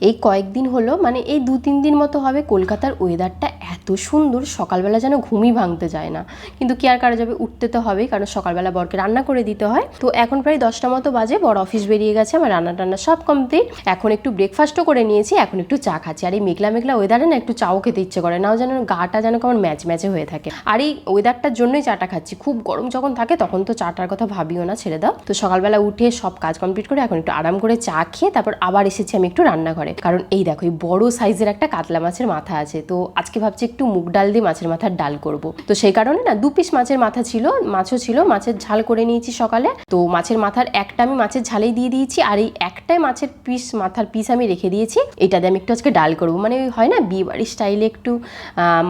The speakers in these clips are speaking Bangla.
এই কয়েকদিন হলো মানে এই 2-3 দিন মতো হবে কলকাতার ওয়েদারটা এত সুন্দর, সকালবেলা যেন ঘুমই ভাঙতে যায় না। কিন্তু কি আর করা যাবে, উঠতে তো হবেই, কারণ সকালবেলা বরকে রান্না করে দিতে হয়। তো এখন প্রায় 10টা মতো বাজে, বর অফিস বেরিয়ে গেছে, আমার রান্না টান্না সব কমপ্লিট। এখন একটু ব্রেকফাস্টও করে নিয়েছি, এখন একটু চা খাচ্ছি। আর এই মেঘলা মেঘলা ওয়েদারে না একটু চাও খেতে ইচ্ছে করে, নাও যেন গাটা যেন কেমন ম্যাচ ম্যাচে হয়ে থাকে। আর এই ওয়েদারটার জন্যই চাটা খাচ্ছি। খুব গরম যখন থাকে তখন তো চাটার কথা ভাবিও না, ছেড়ে দাও। তো সকালবেলা উঠে সব কাজ কমপ্লিট করে এখন একটু আরাম করে চা খেয়ে তারপর আবার এসেছি আমি একটু রান্নাঘরে। কারণ এই দেখো, এই বড় সাইজের একটা কাতলা মাছের মাথা আছে, তো আজকে ভাবছি একটু মুগ ডাল দিয়ে মাছের মাথার ডাল করব। তো সেই কারণে না 2 পিস মাছের মাথা ছিল, মাছও ছিল, মাছের ঝাল করে নিয়েছি সকালে। তো মাছের মাথার একটা আমি মাছের ঝালেই দিয়ে দিয়েছি, আর এই একটাই মাছের মাথার পিস আমি রেখে দিয়েছি। এটা দিয়ে আমি একটু আজকে ডাল করব, মানে হয় না বিয়ে বাড়ির স্টাইলে একটু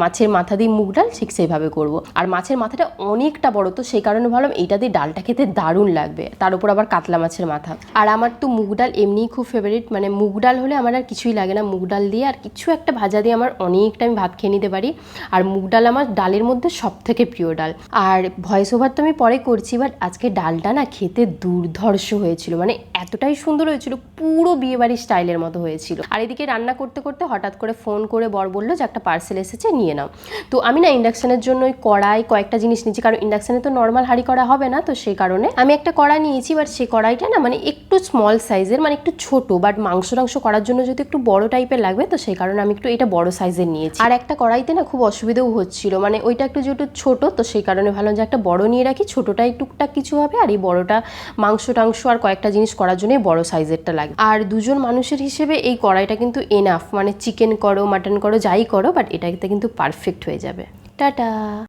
মাছের মাথা দিয়ে মুগ ডাল, ঠিক সেইভাবে করব। আর মাছের মাথাটা অনেকটা বড়, তো সেই কারণে ভাবলাম এইটা দিয়ে ডালটা খেতে দারুণ লাগবে, তার উপর আবার কাতলা মাছের মাথা। আর আমার তো মুগ ডাল এমনিই খুব ফেভারিট, মানে মুগ ডাল হলে আমার আর কিছুই লাগে না, মুগ ডাল দিয়ে আর কিছু একটা ভাজা দিয়ে আমার অনেকটা আমি ভাত খেয়ে নিতে পারি। আর মুগ ডাল আমার ডালের মধ্যে সব থেকে প্রিয় ডাল। আর ভয়েস ওভার তো আমি পরে করছি, বাট আজকে ডালটা না খেতে দুর্ধর্ষ হয়েছিল, মানে এতটাই সুন্দর হয়েছিল, পুরো বিয়েবাড়ির স্টাইলের মতো হয়েছিল। আর এদিকে রান্না করতে করতে হঠাৎ করে ফোন করে বর বললো যে একটা পার্সেল এসেছে, নিয়ে নাও। তো আমি না ইন্ডাকশানের জন্য ওই কড়াই কয়েকটা জিনিস নিয়েছি, কারণ ইন্ডাকশানে তো নর্মাল হাঁড়ি করা হবে না, তো সেই কারণে আমি একটা কড়াই নিয়েছি। বাট সেই কড়াইটা না মানে একটু স্মল সাইজের, মানে একটু ছোট, বাট মাংস করার জন্য যদি একটু বড় টাইপের লাগবে, তো সেই কারণে আমি একটু এটা বড় সাইজের নিয়েছি। আর একটা কড়াইতে না খুব অসুবিধাও হচ্ছিল, মানে ওইটা একটু যেহেতু ছোট, তো সেই কারণে ভালো যে একটা বড় নিয়ে রাখি, ছোটটাই টুকটাক কিছু হবে, আর এই বড়টা মাংস টাংস আর কয়েকটা জিনিস করার জন্যই বড় সাইজেরটা লাগে। আর দুজন মানুষের হিসেবে এই কড়াইটা কিন্তু এনাফ, মানে চিকেন করো মাটন করো যাই করো, বাট এটাতে কিন্তু পারফেক্ট হয়ে যাবে। টাটা।